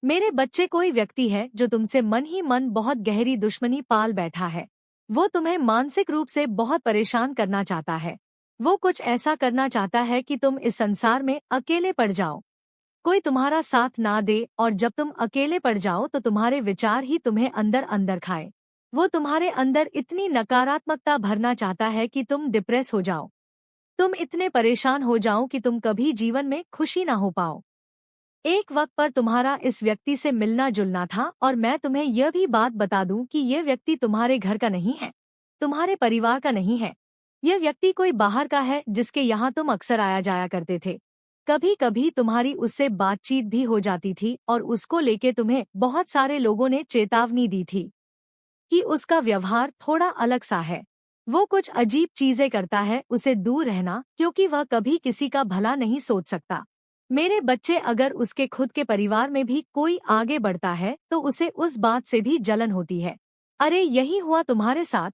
मेरे बच्चे, कोई व्यक्ति है जो तुमसे मन ही मन बहुत गहरी दुश्मनी पाल बैठा है। वो तुम्हें मानसिक रूप से बहुत परेशान करना चाहता है। वो कुछ ऐसा करना चाहता है कि तुम इस संसार में अकेले पड़ जाओ, कोई तुम्हारा साथ ना दे, और जब तुम अकेले पड़ जाओ तो तुम्हारे विचार ही तुम्हें अंदर अंदर खाए। वो तुम्हारे अंदर इतनी नकारात्मकता भरना चाहता है कि तुम डिप्रेस हो जाओ, तुम इतने परेशान हो जाओ कि तुम कभी जीवन में खुशी ना हो पाओ। एक वक्त पर तुम्हारा इस व्यक्ति से मिलना जुलना था, और मैं तुम्हें यह भी बात बता दूं कि यह व्यक्ति तुम्हारे घर का नहीं है, तुम्हारे परिवार का नहीं है। यह व्यक्ति कोई बाहर का है जिसके यहाँ तुम अक्सर आया जाया करते थे। कभी कभी तुम्हारी उससे बातचीत भी हो जाती थी, और उसको लेके तुम्हें बहुत सारे लोगों ने चेतावनी दी थी कि उसका व्यवहार थोड़ा अलग सा है। वो कुछ अजीब चीजें करता है, उसे दूर रहना, क्योंकि वह कभी किसी का भला नहीं सोच सकता। मेरे बच्चे, अगर उसके खुद के परिवार में भी कोई आगे बढ़ता है तो उसे उस बात से भी जलन होती है। अरे यही हुआ तुम्हारे साथ।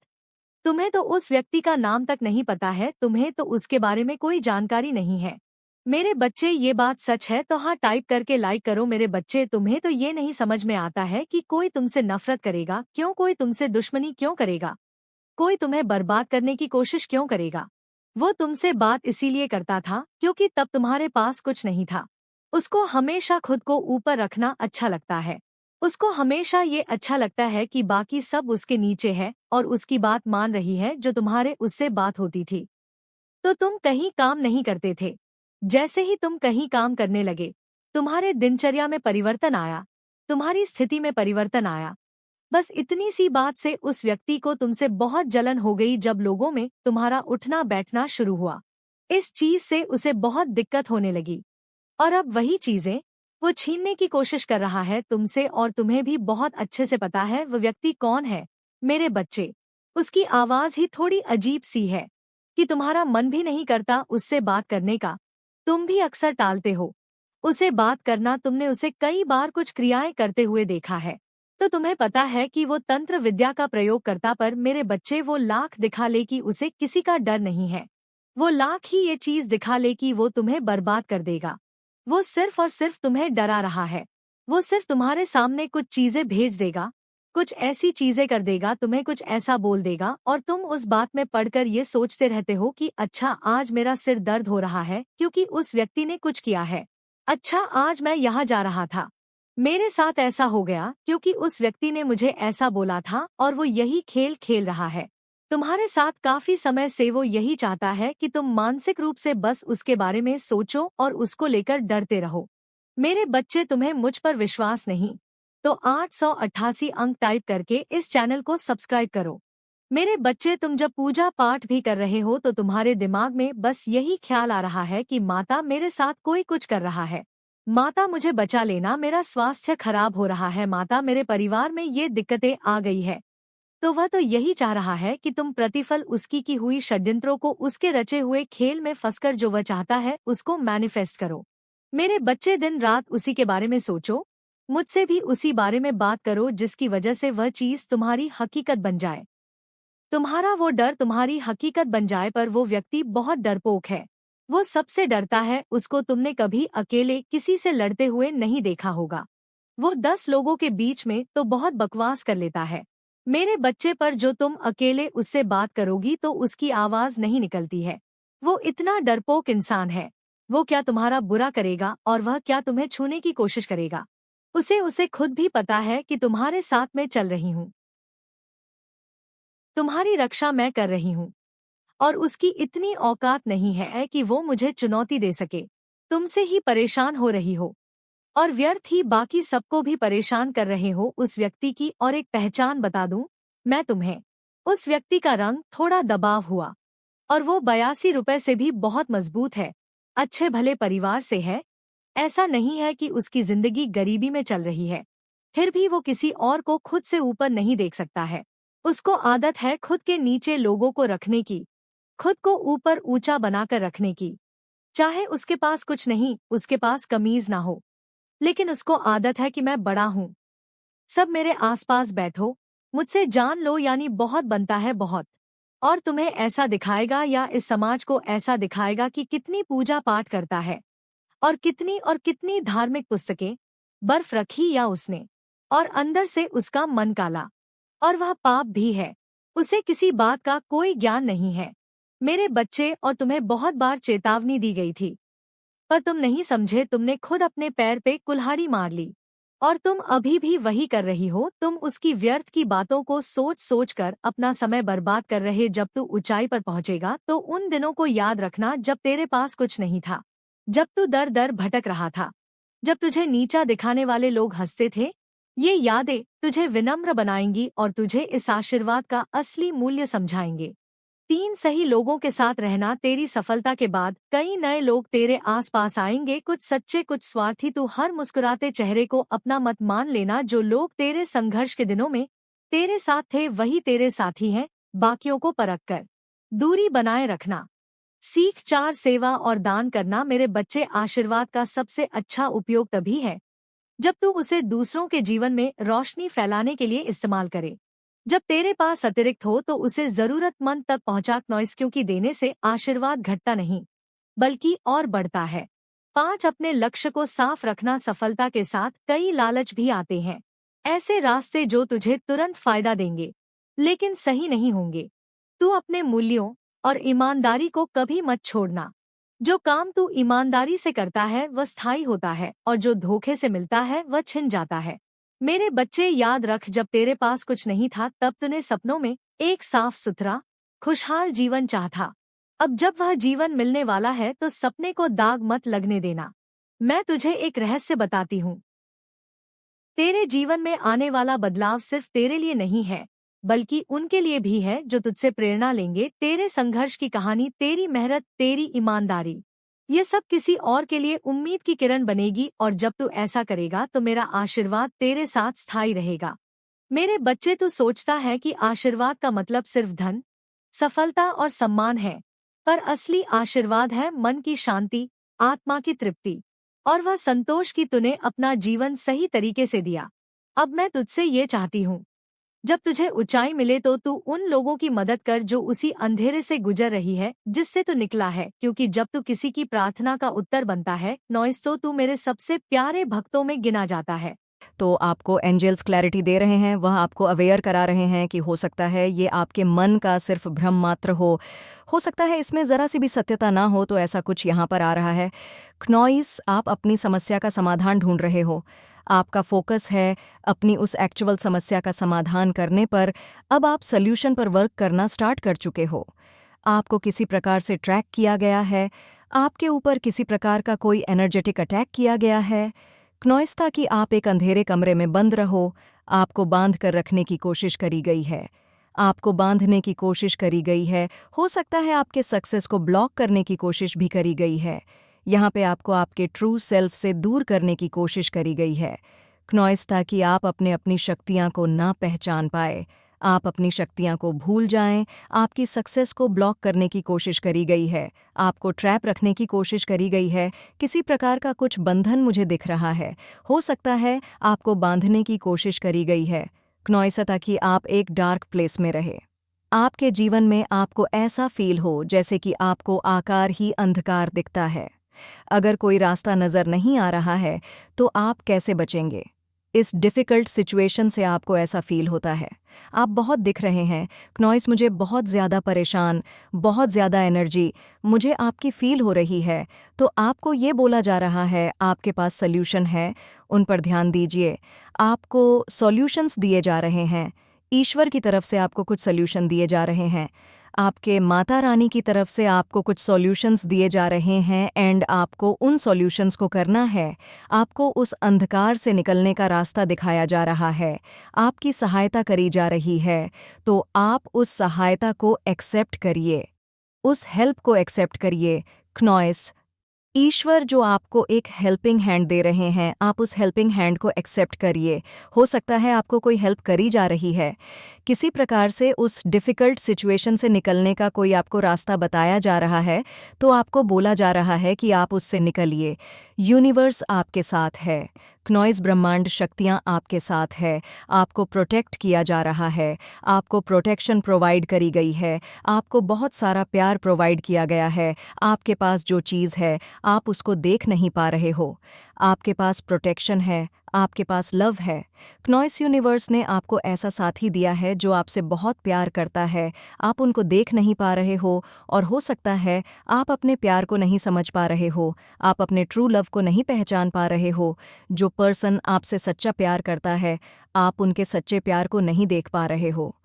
तुम्हें तो उस व्यक्ति का नाम तक नहीं पता है, तुम्हें तो उसके बारे में कोई जानकारी नहीं है। मेरे बच्चे, ये बात सच है तो हाँ टाइप करके लाइक करो। मेरे बच्चे, तुम्हें तो ये नहीं समझ में आता है कि कोई तुमसे नफरत करेगा क्यों, कोई तुमसे दुश्मनी क्यों करेगा, कोई तुम्हें बर्बाद करने की कोशिश क्यों करेगा। वो तुमसे बात इसीलिए करता था क्योंकि तब तुम्हारे पास कुछ नहीं था। उसको हमेशा खुद को ऊपर रखना अच्छा लगता है। उसको हमेशा ये अच्छा लगता है कि बाकी सब उसके नीचे है और उसकी बात मान रही है। जो तुम्हारे उससे बात होती थी तो तुम कहीं काम नहीं करते थे। जैसे ही तुम कहीं काम करने लगे, तुम्हारे दिनचर्या में परिवर्तन आया, तुम्हारी स्थिति में परिवर्तन आया। बस इतनी सी बात से उस व्यक्ति को तुमसे बहुत जलन हो गई। जब लोगों में तुम्हारा उठना बैठना शुरू हुआ, इस चीज से उसे बहुत दिक्कत होने लगी, और अब वही चीजें वो छीनने की कोशिश कर रहा है तुमसे। और तुम्हें भी बहुत अच्छे से पता है वो व्यक्ति कौन है। मेरे बच्चे, उसकी आवाज ही थोड़ी अजीब सी है कि तुम्हारा मन भी नहीं करता उससे बात करने का। तुम भी अक्सर टालते हो उसे बात करना। तुमने उसे कई बार कुछ क्रियाएं करते हुए देखा है, तो तुम्हें पता है कि वो तंत्र विद्या का प्रयोग करता। पर मेरे बच्चे, वो लाख दिखा ले कि उसे किसी का डर नहीं है, वो लाख ही ये चीज दिखा ले कि वो तुम्हें बर्बाद कर देगा। वो सिर्फ और सिर्फ तुम्हें डरा रहा है। वो सिर्फ तुम्हारे सामने कुछ चीजें भेज देगा, कुछ ऐसी चीजें कर देगा, तुम्हें कुछ ऐसा बोल देगा, और तुम उस बात में पड़कर ये सोचते रहते हो कि अच्छा आज मेरा सिर दर्द हो रहा है क्योंकि उस व्यक्ति ने कुछ किया है। अच्छा आज मैं यहाँ जा रहा था, मेरे साथ ऐसा हो गया क्योंकि उस व्यक्ति ने मुझे ऐसा बोला था, और वो यही खेल खेल रहा है तुम्हारे साथ। काफी समय से वो यही चाहता है कि तुम मानसिक रूप से बस उसके बारे में सोचो और उसको लेकर डरते रहो। मेरे बच्चे, तुम्हें मुझ पर विश्वास नहीं तो 888 अंक टाइप करके इस चैनल को सब्सक्राइब करो। मेरे बच्चे, तुम जब पूजा पाठ भी कर रहे हो तो तुम्हारे दिमाग में बस यही ख्याल आ रहा है कि माता मेरे साथ कोई कुछ कर रहा है, माता मुझे बचा लेना, मेरा स्वास्थ्य खराब हो रहा है, माता मेरे परिवार में ये दिक्कतें आ गई है। तो वह तो यही चाह रहा है कि तुम प्रतिफल उसकी की हुई षड्यंत्रों को, उसके रचे हुए खेल में फंसकर जो वह चाहता है उसको मैनिफेस्ट करो। मेरे बच्चे, दिन रात उसी के बारे में सोचो, मुझसे भी उसी बारे में बात करो जिसकी वजह से वह चीज तुम्हारी हकीकत बन जाए। तुम्हारा वो डर तुम्हारी हकीकत बन जाए। पर वो व्यक्ति बहुत डरपोक है, वो सबसे डरता है। उसको तुमने कभी अकेले किसी से लड़ते हुए नहीं देखा होगा। वो 10 लोगों के बीच में तो बहुत बकवास कर लेता है। मेरे बच्चे, पर जो तुम अकेले उससे बात करोगी तो उसकी आवाज नहीं निकलती है। वो इतना डरपोक इंसान है। वो क्या तुम्हारा बुरा करेगा, और वह क्या तुम्हें छूने की कोशिश करेगा। उसे खुद भी पता है कि तुम्हारे साथ मैं चल रही हूँ, तुम्हारी रक्षा मैं कर रही हूँ, और उसकी इतनी औकात नहीं है कि वो मुझे चुनौती दे सके। तुमसे ही परेशान हो रही हो, और व्यर्थ ही बाकी सबको भी परेशान कर रहे हो उस व्यक्ति की। और एक पहचान बता दूं मैं तुम्हें, उस व्यक्ति का रंग थोड़ा दबाव हुआ, और वो 82 रुपए से भी बहुत मजबूत है, अच्छे भले परिवार से है। ऐसा नहीं है कि उसकी जिंदगी गरीबी में चल रही है, फिर भी वो किसी और को खुद से ऊपर नहीं देख सकता है। उसको आदत है खुद के नीचे लोगों को रखने की, खुद को ऊपर ऊंचा बनाकर रखने की। चाहे उसके पास कुछ नहीं, उसके पास कमीज ना हो, लेकिन उसको आदत है कि मैं बड़ा हूँ, सब मेरे आसपास बैठो, मुझसे जान लो, यानी बहुत बनता है बहुत। और तुम्हें ऐसा दिखाएगा या इस समाज को ऐसा दिखाएगा कि कितनी पूजा पाठ करता है, और कितनी धार्मिक पुस्तकें, बर्फ रखी या उसने, और अंदर से उसका मन काला, और वह पाप भी है। उसे किसी बात का कोई ज्ञान नहीं है। मेरे बच्चे, और तुम्हें बहुत बार चेतावनी दी गई थी, पर तुम नहीं समझे। तुमने खुद अपने पैर पे कुल्हाड़ी मार ली, और तुम अभी भी वही कर रही हो। तुम उसकी व्यर्थ की बातों को सोच सोच कर अपना समय बर्बाद कर रहे। जब तू ऊंचाई पर पहुंचेगा तो उन दिनों को याद रखना जब तेरे पास कुछ नहीं था, जब तू दर दर भटक रहा था, जब तुझे नीचा दिखाने वाले लोग हंसते थे। ये यादें तुझे विनम्र बनाएंगी और तुझे इस आशीर्वाद का असली मूल्य समझाएंगे। 3 सही लोगों के साथ रहना। तेरी सफलता के बाद कई नए लोग तेरे आसपास आएंगे, कुछ सच्चे कुछ स्वार्थी। तू हर मुस्कुराते चेहरे को अपना मत मान लेना। जो लोग तेरे संघर्ष के दिनों में तेरे साथ थे वही तेरे साथी हैं। बाकियों को परख कर दूरी बनाए रखना सीख। 4 सेवा और दान करना। मेरे बच्चे, आशीर्वाद का सबसे अच्छा उपयोग तभी है जब तू उसे दूसरों के जीवन में रोशनी फैलाने के लिए इस्तेमाल करे। जब तेरे पास अतिरिक्त हो तो उसे जरूरतमंद तक पहुंचा। नॉइस, क्योंकि देने से आशीर्वाद घटता नहीं बल्कि और बढ़ता है। 5 अपने लक्ष्य को साफ रखना। सफलता के साथ कई लालच भी आते हैं, ऐसे रास्ते जो तुझे तुरंत फायदा देंगे लेकिन सही नहीं होंगे। तू अपने मूल्यों और ईमानदारी को कभी मत छोड़ना। जो काम तू ईमानदारी से करता है वह स्थायी होता है, और जो धोखे से मिलता है वह छिन जाता है। मेरे बच्चे, याद रख, जब तेरे पास कुछ नहीं था तब तूने सपनों में एक साफ सुथरा खुशहाल जीवन चाहा। अब जब वह जीवन मिलने वाला है तो सपने को दाग मत लगने देना। मैं तुझे एक रहस्य बताती हूँ। तेरे जीवन में आने वाला बदलाव सिर्फ तेरे लिए नहीं है बल्कि उनके लिए भी है जो तुझसे प्रेरणा लेंगे। तेरे संघर्ष की कहानी, तेरी मेहनत, तेरी ईमानदारी, ये सब किसी और के लिए उम्मीद की किरण बनेगी। और जब तू ऐसा करेगा तो मेरा आशीर्वाद तेरे साथ स्थायी रहेगा। मेरे बच्चे, तू सोचता है कि आशीर्वाद का मतलब सिर्फ धन, सफलता और सम्मान है, पर असली आशीर्वाद है मन की शांति, आत्मा की तृप्ति और वह संतोष की तूने अपना जीवन सही तरीके से दिया। अब मैं तुझसे ये चाहती हूँ, जब तुझे ऊंचाई मिले तो तू उन लोगों की मदद कर जो उसी अंधेरे से गुजर रही है जिससे तू निकला है। क्योंकि जब तू किसी की प्रार्थना का उत्तर बनता है नॉइस, तो तू मेरे सबसे प्यारे भक्तों में गिना जाता है। तो आपको एंजल्स क्लैरिटी दे रहे हैं, वह आपको अवेयर करा रहे हैं कि हो सकता है ये आपके मन का सिर्फ भ्रम मात्र हो सकता है इसमें ज़रा सी भी सत्यता ना हो। तो ऐसा कुछ यहाँ पर आ रहा है। क्नॉइस, आप अपनी समस्या का समाधान ढूंढ रहे हो। आपका फोकस है अपनी उस एक्चुअल समस्या का समाधान करने पर। अब आप सल्यूशन पर वर्क करना स्टार्ट कर चुके हो। आपको किसी प्रकार से ट्रैक किया गया है, आपके ऊपर किसी प्रकार का कोई एनर्जेटिक अटैक किया गया है। क्नॉइस, ताकि आप एक अंधेरे कमरे में बंद रहो, आपको बांध कर रखने की कोशिश करी गई है। आपको बांधने की कोशिश करी गई है। हो सकता है आपके सक्सेस को ब्लॉक करने की कोशिश भी करी गई है। यहाँ पे आपको आपके ट्रू सेल्फ से दूर करने की कोशिश करी गई है। क्नॉइस, ताकि आप अपनी शक्तियाँ को ना पहचान पाए, आप अपनी शक्तियाँ को भूल जाएं। आपकी सक्सेस को ब्लॉक करने की कोशिश करी गई है, आपको ट्रैप रखने की कोशिश करी गई है। किसी प्रकार का कुछ बंधन मुझे दिख रहा है। हो सकता है आपको बांधने की कोशिश करी गई है क्नॉइस, ताकि आप एक डार्क प्लेस में रहे। आपके जीवन में आपको ऐसा फील हो जैसे कि आपको आकार ही अंधकार दिखता है। अगर कोई रास्ता नज़र नहीं आ रहा है तो आप कैसे बचेंगे? इस डिफ़िकल्ट सिचुएशन से आपको ऐसा फील होता है। आप बहुत दिख रहे हैं क्नॉइस, मुझे बहुत ज़्यादा परेशान, बहुत ज़्यादा एनर्जी मुझे आपकी फ़ील हो रही है। तो आपको ये बोला जा रहा है आपके पास सॉल्यूशन है, उन पर ध्यान दीजिए। आपको सॉल्यूशंस दिए जा रहे हैं, ईश्वर की तरफ से आपको कुछ सॉल्यूशन दिए जा रहे हैं, आपके माता रानी की तरफ से आपको कुछ सॉल्यूशंस दिए जा रहे हैं। एंड आपको उन सॉल्यूशंस को करना है। आपको उस अंधकार से निकलने का रास्ता दिखाया जा रहा है, आपकी सहायता करी जा रही है। तो आप उस सहायता को एक्सेप्ट करिए, उस हेल्प को एक्सेप्ट करिए। क्नॉइस, ईश्वर जो आपको एक हेल्पिंग हैंड दे रहे हैं, आप उस हेल्पिंग हैंड को एक्सेप्ट करिए। हो सकता है आपको कोई हेल्प करी जा रही है, किसी प्रकार से उस डिफ़िकल्ट सिचुएशन से निकलने का कोई आपको रास्ता बताया जा रहा है। तो आपको बोला जा रहा है कि आप उससे निकलिए। यूनिवर्स आपके साथ है, क्नॉइस, ब्रह्मांड शक्तियाँ आपके साथ है। आपको प्रोटेक्ट किया जा रहा है, आपको प्रोटेक्शन प्रोवाइड करी गई है, आपको बहुत सारा प्यार प्रोवाइड किया गया है। आपके पास जो चीज़ है आप उसको देख नहीं पा रहे हो। आपके पास प्रोटेक्शन है, आपके पास लव है। क्नॉइस यूनिवर्स ने आपको ऐसा साथी दिया है जो आपसे बहुत प्यार करता है। आप उनको देख नहीं पा रहे हो, और हो सकता है आप अपने प्यार को नहीं समझ पा रहे हो, आप अपने ट्रू लव को नहीं पहचान पा रहे हो। जो पर्सन आपसे सच्चा प्यार करता है, आप उनके सच्चे प्यार को नहीं देख पा रहे हो।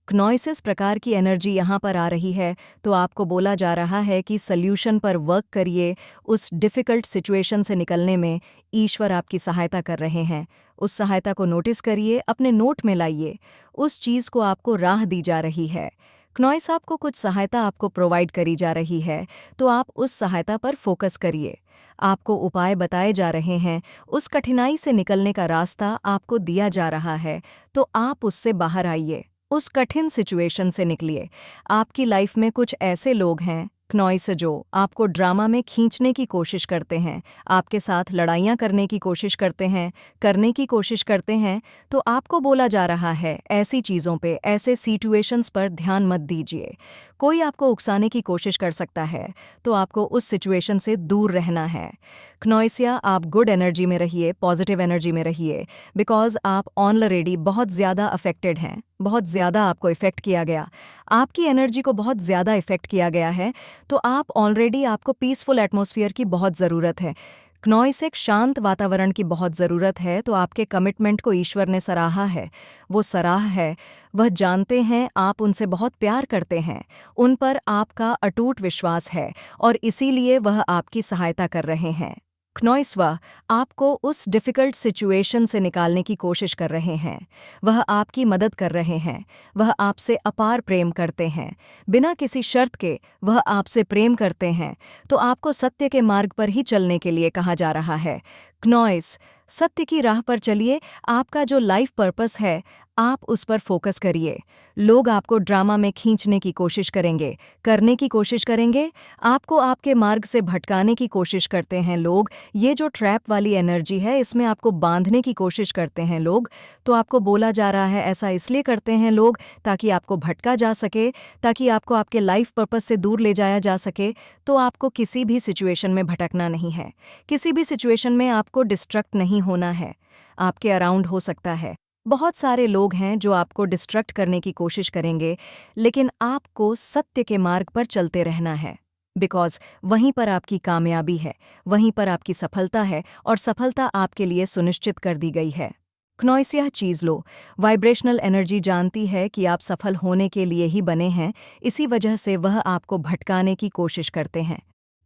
क्नॉइसिस प्रकार की एनर्जी यहाँ पर आ रही है, तो आपको बोला जा रहा है कि सल्यूशन पर वर्क करिए। उस डिफ़िकल्ट सिचुएशन से निकलने में ईश्वर आपकी सहायता कर रहे हैं। उस सहायता को नोटिस करिए, अपने नोट में लाइए। उस चीज़ को आपको राह दी जा रही है। क्नॉइस आपको कुछ सहायता आपको प्रोवाइड करी जा रही है, तो आप उस सहायता पर फोकस करिए। आपको उपाय बताए जा रहे हैं, उस कठिनाई से निकलने का रास्ता आपको दिया जा रहा है, तो आप उससे बाहर आइए। उस कठिन सिचुएशन से निकलिए। आपकी लाइफ में कुछ ऐसे लोग हैं क्नॉइस जो आपको ड्रामा में खींचने की कोशिश करते हैं, आपके साथ लड़ाइयाँ करने की कोशिश करते हैं, तो आपको बोला जा रहा है ऐसी चीज़ों पे, ऐसे सिचुएशंस पर ध्यान मत दीजिए। कोई आपको उकसाने की कोशिश कर सकता है, तो आपको उस सिचुएशन से दूर रहना है। क्नॉइसिया, आप गुड एनर्जी में रहिए, पॉजिटिव एनर्जी में रहिए, बिकॉज आप ऑलरेडी बहुत ज़्यादा अफेक्टेड हैं, बहुत ज़्यादा आपको इफ़ेक्ट किया गया, आपकी एनर्जी को बहुत ज़्यादा इफ़ेक्ट किया गया है, तो आपको पीसफुल एटमॉस्फेयर की बहुत ज़रूरत है। क्नॉइस एक शांत वातावरण की बहुत ज़रूरत है, तो आपके कमिटमेंट को ईश्वर ने सराहा है। वो सराह है, वह जानते हैं आप उनसे बहुत प्यार करते हैं, उन पर आपका अटूट विश्वास है, और इसीलिए वह आपकी सहायता कर रहे हैं। क्नॉइस वह आपको उस डिफ़िकल्ट सिचुएशन से निकालने की कोशिश कर रहे हैं। वह आपकी मदद कर रहे हैं। वह आपसे अपार प्रेम करते हैं। बिना किसी शर्त के वह आपसे प्रेम करते हैं, तो आपको सत्य के मार्ग पर ही चलने के लिए कहा जा रहा है। क्नॉइस, सत्य की राह पर चलिए। आपका जो लाइफ पर्पस है, आप उस पर फोकस करिए। लोग आपको ड्रामा में खींचने की कोशिश करेंगे, आपको आपके मार्ग से भटकाने की कोशिश करते हैं लोग। ये जो ट्रैप वाली एनर्जी है, इसमें आपको बांधने की कोशिश करते हैं लोग। तो आपको बोला जा रहा है ऐसा इसलिए करते हैं लोग ताकि आपको भटका जा सके, ताकि आपको आपके लाइफ पर्पस से दूर ले जाया जा सके। तो आपको किसी भी सिचुएशन में भटकना नहीं है, किसी भी सिचुएशन में आपको डिस्ट्रैक्ट नहीं होना है। आपके अराउंड हो सकता है बहुत सारे लोग हैं जो आपको डिस्ट्रैक्ट करने की कोशिश करेंगे, लेकिन आपको सत्य के मार्ग पर चलते रहना है, बिकॉज वहीं पर आपकी कामयाबी है, वहीं पर आपकी सफलता है, और सफलता आपके लिए सुनिश्चित कर दी गई है। क्नॉइस, यह चीज़ लो, वाइब्रेशनल एनर्जी जानती है कि आप सफल होने के लिए ही बने हैं, इसी वजह से वह आपको भटकाने की कोशिश करते हैं,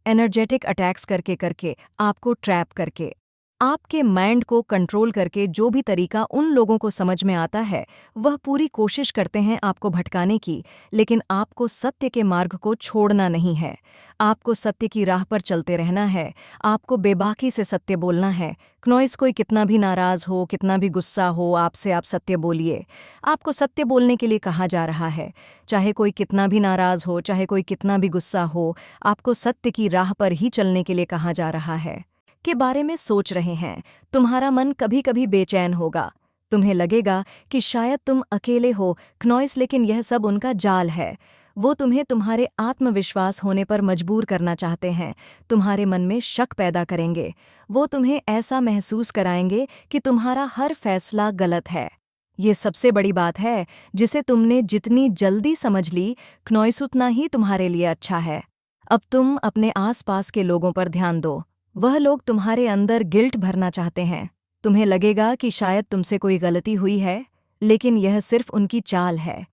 एनर्जेटिक अटैक्स करके आपको ट्रैप करके, आपके माइंड को कंट्रोल करके। जो भी तरीका उन लोगों को समझ में आता है, वह पूरी कोशिश करते हैं आपको भटकाने की, लेकिन आपको सत्य के मार्ग को छोड़ना नहीं है। आपको सत्य की राह पर चलते रहना है, आपको बेबाकी से सत्य बोलना है। क्नॉइस, कोई कितना भी नाराज़ हो, कितना भी गुस्सा हो आपसे, आप सत्य बोलिए। आपको सत्य बोलने के लिए कहा जा रहा है। चाहे कोई कितना भी नाराज़ हो, चाहे कोई कितना भी गुस्सा हो, आपको सत्य की राह पर ही चलने के लिए कहा जा रहा है। के बारे में सोच रहे हैं, तुम्हारा मन कभी कभी बेचैन होगा, तुम्हें लगेगा कि शायद तुम अकेले हो क्नॉइस, लेकिन यह सब उनका जाल है। वो तुम्हें तुम्हारे आत्मविश्वास होने पर मजबूर करना चाहते हैं, तुम्हारे मन में शक पैदा करेंगे। वो तुम्हें ऐसा महसूस कराएंगे कि तुम्हारा हर फैसला गलत है। ये सबसे बड़ी बात है, जिसे तुमने जितनी जल्दी समझ ली क्नॉइस, उतना ही तुम्हारे लिए अच्छा है। अब तुम अपने आसपास के लोगों पर ध्यान दो। वह लोग तुम्हारे अंदर गिल्ट भरना चाहते हैं। तुम्हें लगेगा कि शायद तुमसे कोई गलती हुई है, लेकिन यह सिर्फ उनकी चाल है।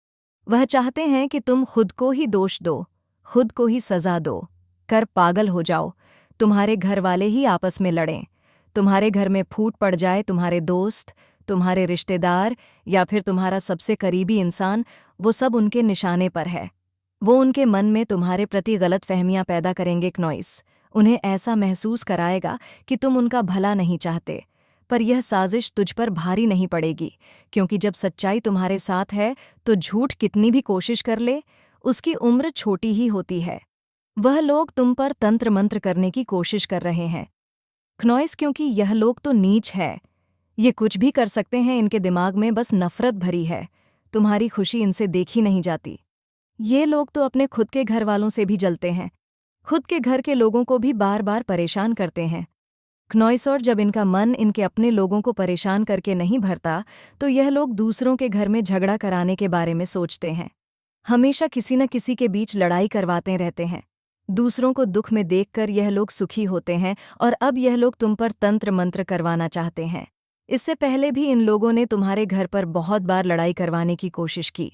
वह चाहते हैं कि तुम खुद को ही दोष दो, खुद को ही सजा दो, कर पागल हो जाओ। तुम्हारे घर वाले ही आपस में लड़ें, तुम्हारे घर में फूट पड़ जाए, तुम्हारे दोस्त, तुम्हारे रिश्तेदार, या फिर तुम्हारा सबसे करीबी इंसान, वो सब उनके निशाने पर है। वो उनके मन में तुम्हारे प्रति गलत फहमियां पैदा करेंगे क्नॉइस। उन्हें ऐसा महसूस कराएगा कि तुम उनका भला नहीं चाहते, पर यह साजिश तुझ पर भारी नहीं पड़ेगी, क्योंकि जब सच्चाई तुम्हारे साथ है तो झूठ कितनी भी कोशिश कर ले, उसकी उम्र छोटी ही होती है। वह लोग तुम पर तंत्र मंत्र करने की कोशिश कर रहे हैं क्नॉइस, क्योंकि यह लोग तो नीच है। ये कुछ भी कर सकते हैं, इनके दिमाग में बस नफरत भरी है। तुम्हारी खुशी इनसे देखी नहीं जाती। ये लोग तो अपने खुद के घर वालों से भी जलते हैं, खुद के घर के लोगों को भी बार बार परेशान करते हैं। क्नॉइस, और जब इनका मन इनके अपने लोगों को परेशान करके नहीं भरता तो यह लोग दूसरों के घर में झगड़ा कराने के बारे में सोचते हैं। हमेशा किसी न किसी के बीच लड़ाई करवाते रहते हैं। दूसरों को दुख में देखकर यह लोग सुखी होते हैं और अब यह लोग तुम पर तंत्र मंत्र करवाना चाहते हैं। इससे पहले भी इन लोगों ने तुम्हारे घर पर बहुत बार लड़ाई करवाने की कोशिश की,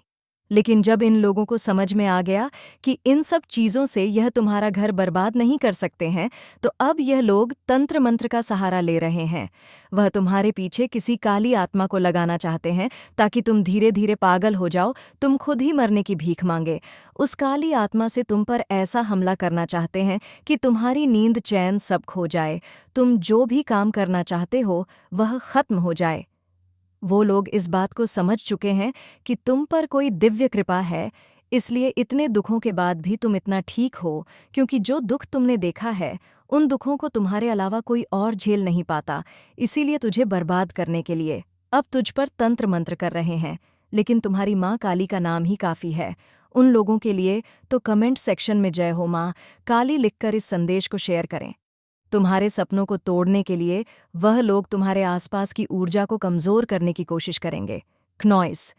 लेकिन जब इन लोगों को समझ में आ गया कि इन सब चीज़ों से यह तुम्हारा घर बर्बाद नहीं कर सकते हैं, तो अब यह लोग तंत्र मंत्र का सहारा ले रहे हैं। वह तुम्हारे पीछे किसी काली आत्मा को लगाना चाहते हैं ताकि तुम धीरे धीरे पागल हो जाओ, तुम खुद ही मरने की भीख मांगे। उस काली आत्मा से तुम पर ऐसा हमला करना चाहते हैं कि तुम्हारी नींद चैन सब खो जाए, तुम जो भी काम करना चाहते हो वह खत्म हो जाए। वो लोग इस बात को समझ चुके हैं कि तुम पर कोई दिव्य कृपा है, इसलिए इतने दुखों के बाद भी तुम इतना ठीक हो, क्योंकि जो दुख तुमने देखा है उन दुखों को तुम्हारे अलावा कोई और झेल नहीं पाता। इसीलिए तुझे बर्बाद करने के लिए अब तुझ पर तंत्र मंत्र कर रहे हैं, लेकिन तुम्हारी माँ काली का नाम ही काफ़ी है। उन लोगों के लिए तो कमेंट सेक्शन में जय हो माँ काली लिखकर इस संदेश को शेयर करें। तुम्हारे सपनों को तोड़ने के लिए वह लोग तुम्हारे आसपास की ऊर्जा को कमज़ोर करने की कोशिश करेंगे, क्नॉइस।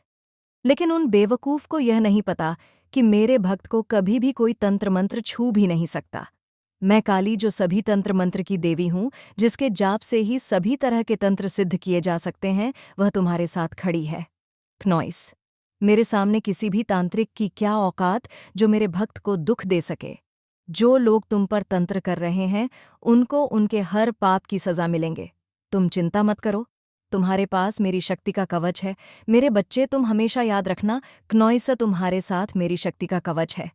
लेकिन उन बेवकूफ़ को यह नहीं पता कि मेरे भक्त को कभी भी कोई तंत्र मंत्र छू भी नहीं सकता। मैं काली, जो सभी तंत्र मंत्र की देवी हूँ, जिसके जाप से ही सभी तरह के तंत्र सिद्ध किए जा सकते हैं, वह तुम्हारे साथ खड़ी है, क्नॉइस। मेरे सामने किसी भी तांत्रिक की क्या औकात जो मेरे भक्त को दुख दे सके। जो लोग तुम पर तंत्र कर रहे हैं उनको उनके हर पाप की सजा मिलेंगे। तुम चिंता मत करो, तुम्हारे पास मेरी शक्ति का कवच है। मेरे बच्चे, तुम हमेशा याद रखना, क्नॉइस तुम्हारे साथ मेरी शक्ति का कवच है।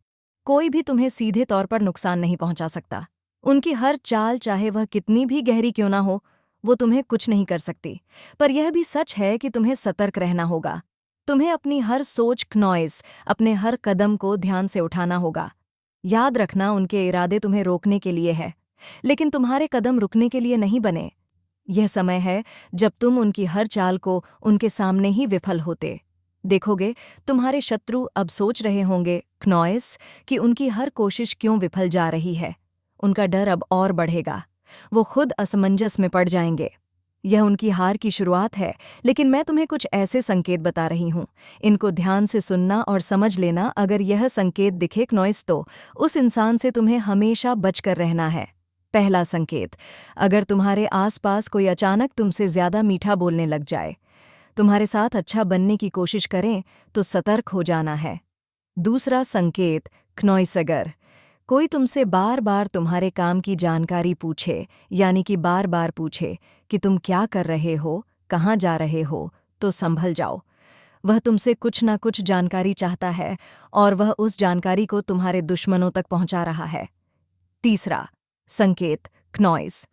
कोई भी तुम्हें सीधे तौर पर नुकसान नहीं पहुंचा सकता। उनकी हर चाल, चाहे वह कितनी भी गहरी क्यों ना हो, वो तुम्हें कुछ नहीं कर सकती। पर यह भी सच है कि तुम्हें सतर्क रहना होगा। तुम्हें अपनी हर सोच, क्नॉइस, अपने हर कदम को ध्यान से उठाना होगा। याद रखना, उनके इरादे तुम्हें रोकने के लिए है, लेकिन तुम्हारे कदम रुकने के लिए नहीं बने। यह समय है जब तुम उनकी हर चाल को उनके सामने ही विफल होते देखोगे। तुम्हारे शत्रु अब सोच रहे होंगे, क्नॉइस, कि उनकी हर कोशिश क्यों विफल जा रही है। उनका डर अब और बढ़ेगा, वो खुद असमंजस में पड़ जाएंगे। यह उनकी हार की शुरुआत है, लेकिन मैं तुम्हें कुछ ऐसे संकेत बता रही हूँ। इनको ध्यान से सुनना और समझ लेना। अगर यह संकेत दिखे, क्नॉइस, तो उस इंसान से तुम्हें हमेशा बचकर रहना है। पहला संकेत, अगर तुम्हारे आसपास कोई अचानक तुमसे ज्यादा मीठा बोलने लग जाए, तुम्हारे साथ अच्छा बनने की कोशिश करें, तो सतर्क हो जाना है। दूसरा संकेत, क्नॉइस, अगर कोई तुमसे बार बार तुम्हारे काम की जानकारी पूछे, यानी कि बार बार पूछे कि तुम क्या कर रहे हो, कहाँ जा रहे हो, तो संभल जाओ। वह तुमसे कुछ ना कुछ जानकारी चाहता है और वह उस जानकारी को तुम्हारे दुश्मनों तक पहुंचा रहा है। तीसरा संकेत, क्नॉइस,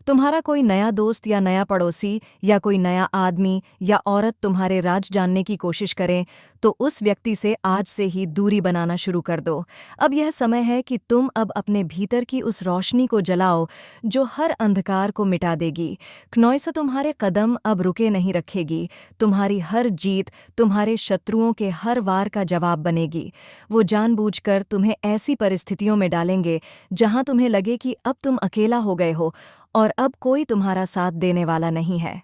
तुम्हारा कोई नया दोस्त या नया पड़ोसी या कोई नया आदमी या औरत तुम्हारे राज जानने की कोशिश करें, तो उस व्यक्ति से आज से ही दूरी बनाना शुरू कर दो। अब यह समय है कि तुम अब अपने भीतर की उस रोशनी को जलाओ जो हर अंधकार को मिटा देगी। क्नॉइस, तुम्हारे कदम अब रुके नहीं रखेगी। तुम्हारी हर जीत तुम्हारे शत्रुओं के हर वार का जवाब बनेगी। वो जानबूझकर तुम्हें ऐसी परिस्थितियों में डालेंगे जहां तुम्हें लगे कि अब तुम अकेला हो गए हो और अब कोई तुम्हारा साथ देने वाला नहीं है।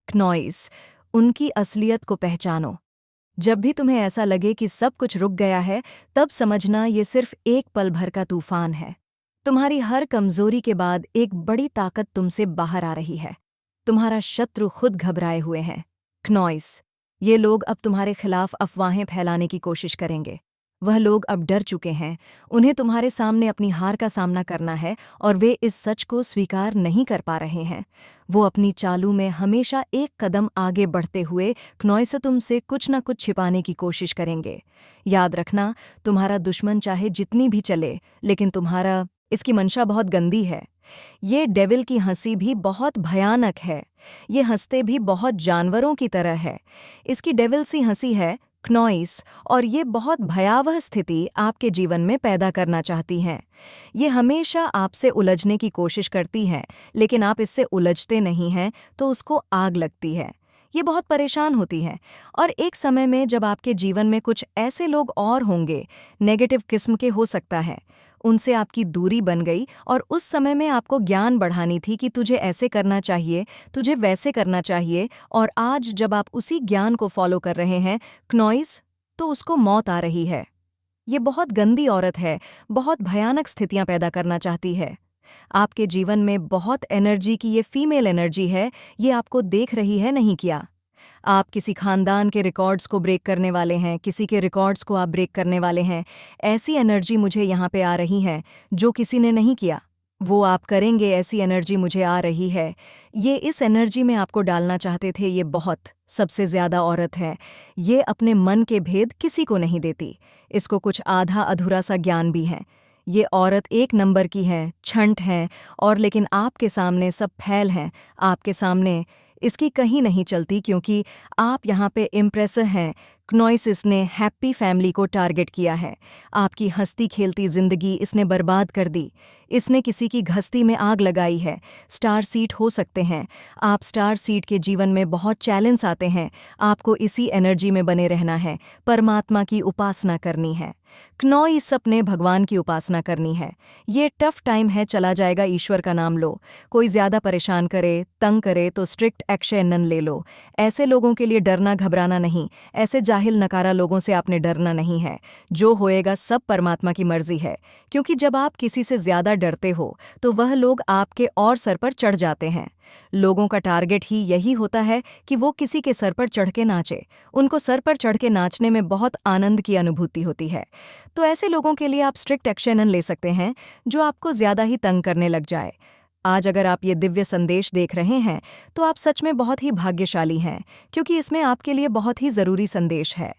क्नॉइस, उनकी असलियत को पहचानो। जब भी तुम्हें ऐसा लगे कि सब कुछ रुक गया है, तब समझना ये सिर्फ एक पल भर का तूफान है। तुम्हारी हर कमजोरी के बाद एक बड़ी ताकत तुमसे बाहर आ रही है। तुम्हारा शत्रु खुद घबराए हुए हैं। क्नॉइस, ये लोग अब तुम्हारे खिलाफ अफवाहें फैलाने की कोशिश करेंगे। वह लोग अब डर चुके हैं। उन्हें तुम्हारे सामने अपनी हार का सामना करना है और वे इस सच को स्वीकार नहीं कर पा रहे हैं। वो अपनी चालू में हमेशा एक कदम आगे बढ़ते हुए क्नॉइस तुमसे कुछ न कुछ छिपाने की कोशिश करेंगे। याद रखना, तुम्हारा दुश्मन चाहे जितनी भी चले, लेकिन तुम्हारा इसकी मंशा बहुत गंदी है। ये डेविल की हंसी भी बहुत भयानक है। ये हंसते भी बहुत जानवरों की तरह है। इसकी डेविल सी हंसी है, क्नॉइस, और ये बहुत भयावह स्थिति आपके जीवन में पैदा करना चाहती हैं। ये हमेशा आपसे उलझने की कोशिश करती है, लेकिन आप इससे उलझते नहीं हैं तो उसको आग लगती है। ये बहुत परेशान होती है और एक समय में जब आपके जीवन में कुछ ऐसे लोग और होंगे, नेगेटिव किस्म के हो सकता है, उनसे आपकी दूरी बन गई और उस समय में आपको ज्ञान बढ़ानी थी कि तुझे ऐसे करना चाहिए, तुझे वैसे करना चाहिए, और आज जब आप उसी ज्ञान को फॉलो कर रहे हैं क्नॉइस, तो उसको मौत आ रही है। ये बहुत गंदी औरत है, बहुत भयानक स्थितियां पैदा करना चाहती है। आपके जीवन में बहुत एनर्जी की ये फीमेल एनर्जी है, ये आपको देख रही है, नहीं क्या? आप किसी खानदान के रिकॉर्ड्स को ब्रेक करने वाले हैं, किसी के रिकॉर्ड्स को आप ब्रेक करने वाले हैं। ऐसी एनर्जी मुझे यहाँ पे आ रही है जो किसी ने नहीं किया, वो आप करेंगे, ऐसी एनर्जी मुझे आ रही है। ये इस एनर्जी में आपको डालना चाहते थे, ये बहुत सबसे ज़्यादा औरत है। ये अपने मन के भेद किसी को नहीं देती, इसको कुछ आधा अधूरा सा ज्ञान भी है। ये औरत एक नंबर की है, छंट है, और लेकिन आपके सामने सब फैल हैं, आपके सामने इसकी कहीं नहीं चलती, क्योंकि आप यहाँ पे इम्प्रेसिव हैं। क्नॉइसिस ने हैप्पी फैमिली को टारगेट किया है। आपकी हंसती खेलती जिंदगी इसने बर्बाद कर दी। इसने किसी की घस्ती में आग लगाई है। स्टार सीट हो सकते हैं आप, स्टार सीट के जीवन में बहुत चैलेंज आते हैं, आपको इसी एनर्जी में बने रहना है, परमात्मा की उपासना करनी है। क्नॉइस अपने भगवान की उपासना करनी है। ये टफ टाइम है, चला जाएगा, ईश्वर का नाम लो। कोई ज़्यादा परेशान करे, तंग करे तो स्ट्रिक्ट एक्शन ले लो। ऐसे लोगों के लिए डरना घबराना नहीं, ऐसे जाहिल नकारा लोगों से आपने डरना नहीं है। जो होएगा सब परमात्मा की मर्जी है, क्योंकि जब आप किसी से ज़्यादा डरते हो तो वह लोग आपके और सर पर चढ़ जाते हैं। लोगों का टारगेट ही यही होता है कि वो किसी के सर पर चढ़ के नाचे। उनको सर पर चढ़ के नाचने में बहुत आनंद की अनुभूति होती है। तो ऐसे लोगों के लिए आप स्ट्रिक्ट एक्शन ले सकते हैं जो आपको ज़्यादा ही तंग करने लग जाए। आज अगर आप ये दिव्य संदेश देख रहे हैं तो आप सच में बहुत ही भाग्यशाली हैं, क्योंकि इसमें आपके लिए बहुत ही ज़रूरी संदेश है।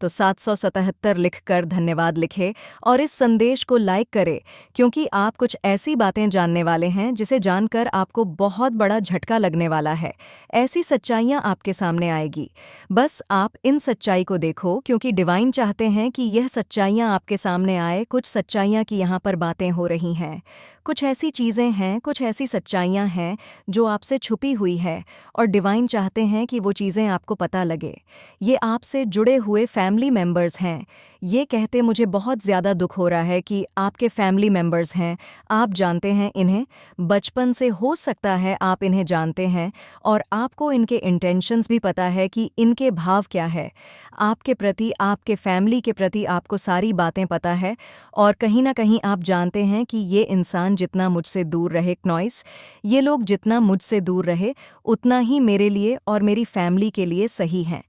तो 777 लिखकर धन्यवाद लिखे और इस संदेश को लाइक करें, क्योंकि आप कुछ ऐसी बातें जानने वाले हैं जिसे जानकर आपको बहुत बड़ा झटका लगने वाला है। ऐसी सच्चाइयाँ आपके सामने आएगी। बस आप इन सच्चाई को देखो, क्योंकि डिवाइन चाहते हैं कि यह सच्चाइयाँ आपके सामने आए। कुछ सच्चाइयाँ की यहाँ पर बातें हो रही हैं, कुछ ऐसी चीज़ें हैं, कुछ ऐसी सच्चाइयाँ हैं जो आपसे छुपी हुई है, और डिवाइन चाहते हैं कि वो चीज़ें आपको पता लगे। ये आपसे जुड़े हुए फैमिली मेंबर्स हैं। ये कहते मुझे बहुत ज़्यादा दुख हो रहा है कि आपके फैमिली मेंबर्स हैं, आप जानते हैं इन्हें, बचपन से हो सकता है आप इन्हें जानते हैं, और आपको इनके इंटेंशंस भी पता है कि इनके भाव क्या है आपके प्रति, आपके फैमिली के प्रति आपको सारी बातें पता है। और कहीं ना कहीं आप जानते हैं कि ये इंसान जितना मुझसे दूर रहे, क्नॉइस, ये लोग जितना मुझसे दूर रहे उतना ही मेरे लिए और मेरी फैमिली के लिए सही हैं।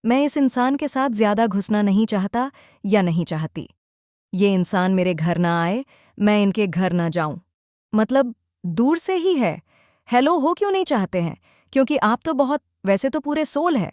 मैं इस इंसान के साथ ज़्यादा घुसना नहीं चाहता या नहीं चाहती। ये इंसान मेरे घर ना आए, मैं इनके घर ना जाऊं। मतलब दूर से ही है। हेलो हो क्यों नहीं चाहते हैं? क्योंकि आप तो बहुत, वैसे तो पूरे सोल है।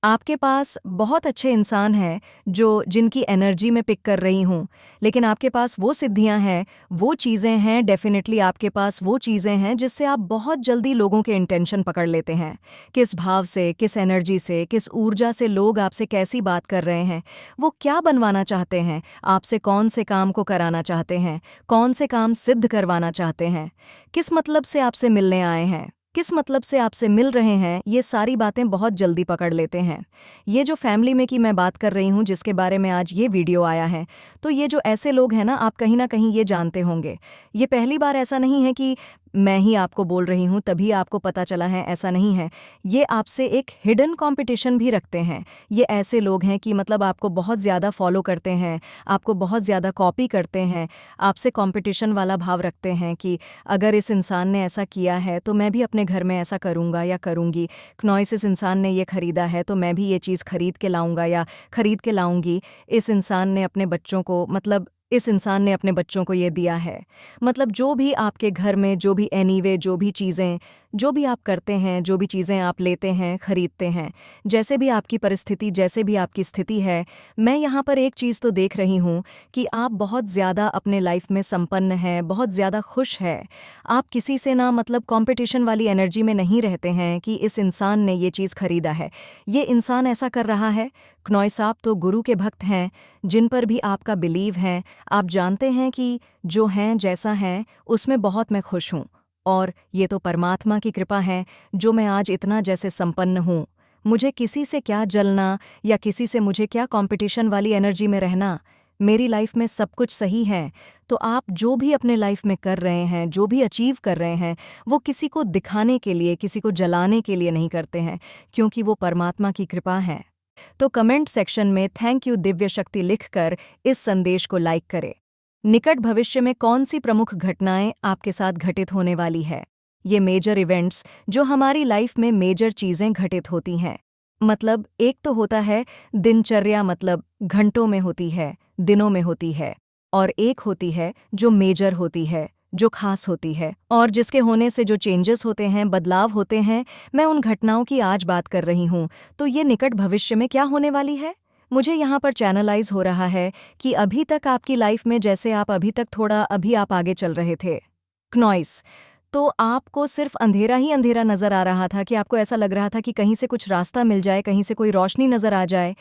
आपके पास बहुत अच्छे इंसान हैं जिनकी एनर्जी में पिक कर रही हूँ, लेकिन आपके पास वो सिद्धियाँ हैं, वो चीज़ें हैं, डेफिनेटली आपके पास वो चीज़ें हैं जिससे आप बहुत जल्दी लोगों के इंटेंशन पकड़ लेते हैं। किस भाव से, किस एनर्जी से, किस ऊर्जा से लोग आपसे कैसी बात कर रहे हैं, वो क्या बनवाना चाहते हैं, आपसे कौन से काम को कराना चाहते हैं, कौन से काम सिद्ध करवाना चाहते हैं, किस मतलब से आपसे मिलने आए हैं, किस मतलब से आपसे मिल रहे हैं, ये सारी बातें बहुत जल्दी पकड़ लेते हैं। ये जो फैमिली में की मैं बात कर रही हूँ, जिसके बारे में आज ये वीडियो आया है, तो ये जो ऐसे लोग हैं ना, आप कहीं ना कहीं ये जानते होंगे। ये पहली बार ऐसा नहीं है कि मैं ही आपको बोल रही हूँ तभी आपको पता चला है, ऐसा नहीं है। ये आपसे एक हिडन कंपटीशन भी रखते हैं। ये ऐसे लोग हैं कि मतलब आपको बहुत ज़्यादा फॉलो करते हैं, आपको बहुत ज़्यादा कॉपी करते हैं, आपसे कंपटीशन वाला भाव रखते हैं कि अगर इस इंसान ने ऐसा किया है तो मैं भी अपने घर में ऐसा करूँगा या करूँगी। क्नॉइस, इस इंसान ने ये खरीदा है तो मैं भी ये चीज़ खरीद के लाऊँगा या खरीद के लाऊँगी। इस इंसान ने अपने बच्चों को, मतलब इस इंसान ने अपने बच्चों को ये दिया है। मतलब जो भी आपके घर में, जो भी एनीवे, जो भी चीज़ें, जो भी आप करते हैं, जो भी चीज़ें आप लेते हैं, खरीदते हैं, जैसे भी आपकी परिस्थिति, जैसे भी आपकी स्थिति है, मैं यहाँ पर एक चीज़ तो देख रही हूँ कि आप बहुत ज़्यादा अपने लाइफ में संपन्न हैं, बहुत ज़्यादा खुश है। आप किसी से ना, मतलब कंपटीशन वाली एनर्जी में नहीं रहते हैं कि इस इंसान ने ये चीज़ खरीदा है, ये इंसान ऐसा कर रहा है। क्नॉइस, आप तो गुरु के भक्त हैं, जिन पर भी आपका बिलीव है। आप जानते हैं कि जो हैं, जैसा है, उसमें बहुत मैं खुश हूँ, और ये तो परमात्मा की कृपा है जो मैं आज इतना जैसे संपन्न हूँ। मुझे किसी से क्या जलना या किसी से मुझे क्या कंपटीशन वाली एनर्जी में रहना, मेरी लाइफ में सब कुछ सही है। तो आप जो भी अपने लाइफ में कर रहे हैं, जो भी अचीव कर रहे हैं, वो किसी को दिखाने के लिए, किसी को जलाने के लिए नहीं करते हैं, क्योंकि वो परमात्मा की कृपा है। तो कमेंट सेक्शन में थैंक यू दिव्य शक्ति लिखकर इस संदेश को लाइक करें। निकट भविष्य में कौन सी प्रमुख घटनाएं आपके साथ घटित होने वाली है? ये मेजर इवेंट्स जो हमारी लाइफ में मेजर चीजें घटित होती हैं। मतलब एक तो होता है दिनचर्या, मतलब घंटों में होती है, दिनों में होती है, और एक होती है जो मेजर होती है, जो खास होती है, और जिसके होने से जो चेंजेस होते हैं, बदलाव होते हैं। मैं उन घटनाओं की आज बात कर रही हूँ। तो ये निकट भविष्य में क्या होने वाली है? मुझे यहाँ पर चैनलाइज हो रहा है कि अभी तक आपकी लाइफ में जैसे आप अभी तक थोड़ा अभी आप आगे चल रहे थे, क्नॉइस, तो आपको सिर्फ अंधेरा ही अंधेरा नजर आ रहा था, कि आपको ऐसा लग रहा था कि कहीं से कुछ रास्ता मिल जाए, कहीं से कोई रोशनी नजर आ जाए।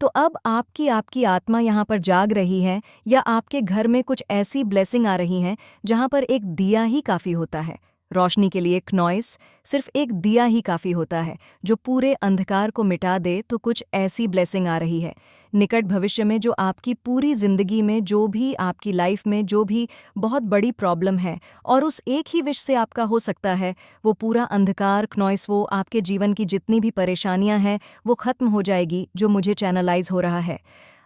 तो अब आपकी आत्मा यहाँ पर जाग रही है, या आपके घर में कुछ ऐसी ब्लेसिंग आ रही हैं जहाँ पर एक दिया ही काफ़ी होता है रोशनी के लिए। क्नॉइस, सिर्फ एक दिया ही काफ़ी होता है जो पूरे अंधकार को मिटा दे। तो कुछ ऐसी ब्लेसिंग आ रही है निकट भविष्य में, जो आपकी पूरी ज़िंदगी में, जो भी आपकी लाइफ में जो भी बहुत बड़ी प्रॉब्लम है, और उस एक ही विश से आपका हो सकता है वो पूरा अंधकार, क्नॉइस, वो आपके जीवन की जितनी भी परेशानियां हैं वो ख़त्म हो जाएगी, जो मुझे चैनलाइज हो रहा है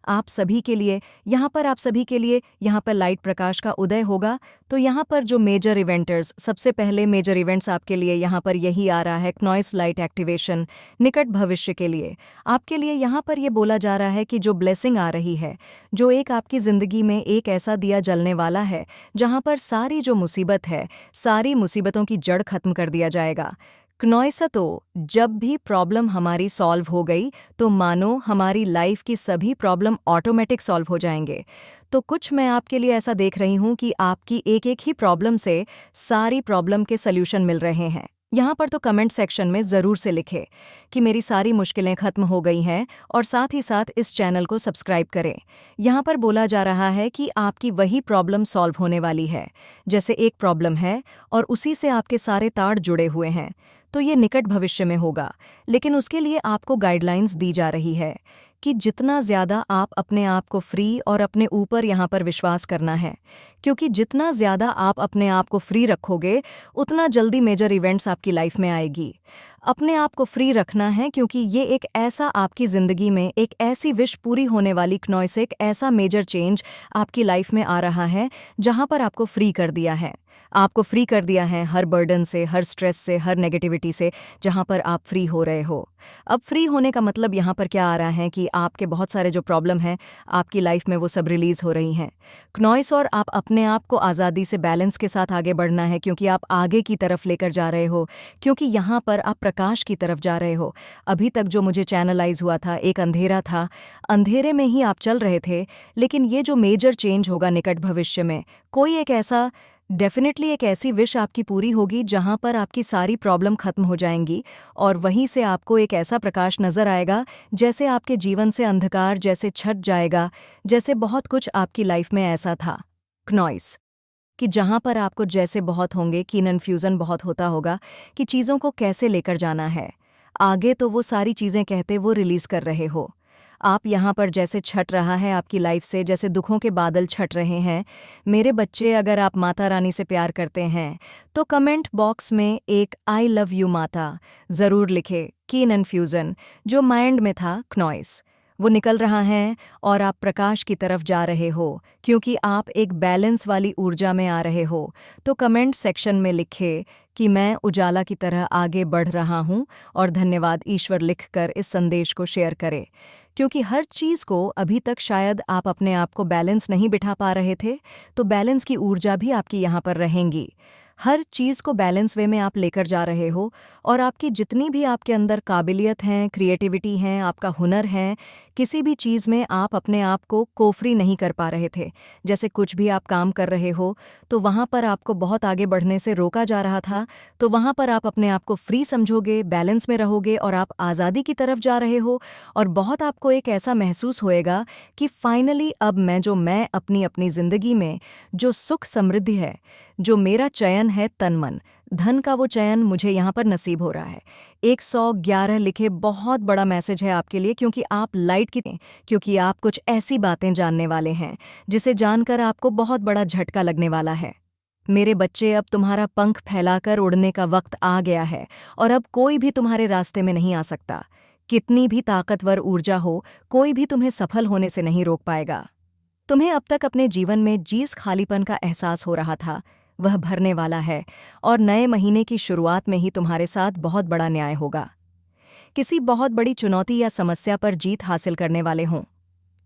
आप सभी के लिए। यहाँ पर आप सभी के लिए यहाँ पर लाइट प्रकाश का उदय होगा। तो यहाँ पर जो मेजर इवेंटर्स, सबसे पहले मेजर इवेंट्स आपके लिए यहाँ पर यही आ रहा है, क्नॉइस लाइट एक्टिवेशन निकट भविष्य के लिए। आपके लिए यहाँ पर ये बोला जा रहा है कि जो ब्लेसिंग आ रही है, जो एक आपकी ज़िंदगी में एक ऐसा दिया जलने वाला है जहाँ पर सारी जो मुसीबत है, सारी मुसीबतों की जड़ खत्म कर दिया जाएगा। क्नॉइस, तो जब भी प्रॉब्लम हमारी सॉल्व हो गई तो मानो हमारी लाइफ की सभी प्रॉब्लम ऑटोमेटिक सॉल्व हो जाएंगे। तो कुछ मैं आपके लिए ऐसा देख रही हूँ कि आपकी एक एक ही प्रॉब्लम से सारी प्रॉब्लम के सल्यूशन मिल रहे हैं। यहाँ पर तो कमेंट सेक्शन में ज़रूर से लिखें कि मेरी सारी मुश्किलें ख़त्म हो गई हैं, और साथ ही साथ इस चैनल को सब्सक्राइब करें। यहाँ पर बोला जा रहा है कि आपकी वही प्रॉब्लम सॉल्व होने वाली है, जैसे एक प्रॉब्लम है और उसी से आपके सारे तार जुड़े हुए हैं। तो ये निकट भविष्य में होगा, लेकिन उसके लिए आपको गाइडलाइंस दी जा रही है कि जितना ज़्यादा आप अपने आप को फ्री और अपने ऊपर यहाँ पर विश्वास करना है, क्योंकि जितना ज़्यादा आप अपने आप को फ्री रखोगे उतना जल्दी मेजर इवेंट्स आपकी लाइफ में आएगी। अपने आप को फ्री रखना है, क्योंकि ये एक ऐसा आपकी ज़िंदगी में एक ऐसी विश पूरी होने वाली, क्नॉइस, एक ऐसा मेजर चेंज आपकी लाइफ में आ रहा है जहाँ पर आपको फ्री कर दिया है। आपको फ्री कर दिया है हर बर्डन से, हर स्ट्रेस से, हर नेगेटिविटी से, जहाँ पर आप फ्री हो रहे हो। अब फ्री होने का मतलब यहाँ पर क्या आ रहा है कि आपके बहुत सारे जो प्रॉब्लम हैं आपकी लाइफ में वो सब रिलीज़ हो रही हैं, क्नॉइस, और आप अपने आप को आज़ादी से बैलेंस के साथ आगे बढ़ना है, क्योंकि आप आगे की तरफ लेकर जा रहे हो, क्योंकि यहाँ पर आप प्रकाश की तरफ जा रहे हो। अभी तक जो मुझे चैनलाइज हुआ था एक अंधेरा था, अंधेरे में ही आप चल रहे थे, लेकिन ये जो मेजर चेंज होगा निकट भविष्य में, कोई एक ऐसा डेफिनेटली एक ऐसी विश आपकी पूरी होगी जहाँ पर आपकी सारी प्रॉब्लम खत्म हो जाएंगी, और वहीं से आपको एक ऐसा प्रकाश नजर आएगा जैसे आपके जीवन से अंधकार जैसे छट जाएगा, जैसे बहुत कुछ आपकी लाइफ में ऐसा था, क्नॉइस, कि जहाँ पर आपको जैसे बहुत होंगे कि कन्फ्यूज़न बहुत होता होगा कि चीज़ों को कैसे लेकर जाना है आगे। तो वो सारी चीज़ें कहते वो रिलीज़ कर रहे हो आप। यहाँ पर जैसे छट रहा है आपकी लाइफ से, जैसे दुखों के बादल छट रहे हैं। मेरे बच्चे, अगर आप माता रानी से प्यार करते हैं तो कमेंट बॉक्स में एक आई लव यू माता ज़रूर लिखे। कि कन्फ्यूज़न जो माइंड में था, क्नॉइस, वो निकल रहा है और आप प्रकाश की तरफ जा रहे हो, क्योंकि आप एक बैलेंस वाली ऊर्जा में आ रहे हो। तो कमेंट सेक्शन में लिखे कि मैं उजाला की तरह आगे बढ़ रहा हूँ, और धन्यवाद ईश्वर लिखकर इस संदेश को शेयर करें, क्योंकि हर चीज़ को अभी तक शायद आप अपने आप को बैलेंस नहीं बिठा पा रहे थे, तो बैलेंस की ऊर्जा भी आपकी यहाँ पर रहेंगी। हर चीज़ को बैलेंस वे में आप लेकर जा रहे हो, और आपकी जितनी भी आपके अंदर काबिलियत हैं, क्रिएटिविटी हैं, आपका हुनर है, किसी भी चीज़ में आप अपने आप को कोफ्री नहीं कर पा रहे थे। जैसे कुछ भी आप काम कर रहे हो तो वहाँ पर आपको बहुत आगे बढ़ने से रोका जा रहा था, तो वहाँ पर आप अपने आप को फ्री समझोगे, बैलेंस में रहोगे, और आप आज़ादी की तरफ जा रहे हो। और बहुत आपको एक ऐसा महसूस होएगा कि फाइनली अब मैं अपनी ज़िंदगी में जो सुख समृद्धि है, जो मेरा चयन है तन मन धन का वो चयन मुझे यहाँ पर नसीब हो रहा है। 111 लिखे बहुत बड़ा मैसेज है आपके लिए, क्योंकि आप लाइट की, क्योंकि आप कुछ ऐसी बातें जानने वाले हैं जिसे जानकर आपको बहुत बड़ा झटका लगने वाला है। मेरे बच्चे, अब तुम्हारा पंख फैलाकर उड़ने का वक्त आ गया है और अब कोई भी तुम्हारे रास्ते में नहीं आ सकता। कितनी भी ताकतवर ऊर्जा हो, कोई भी तुम्हें सफल होने से नहीं रोक पाएगा। तुम्हें अब तक अपने जीवन में जिस खालीपन का एहसास हो रहा था, वह भरने वाला है और नए महीने की शुरुआत में ही तुम्हारे साथ बहुत बड़ा न्याय होगा। किसी बहुत बड़ी चुनौती या समस्या पर जीत हासिल करने वाले हों।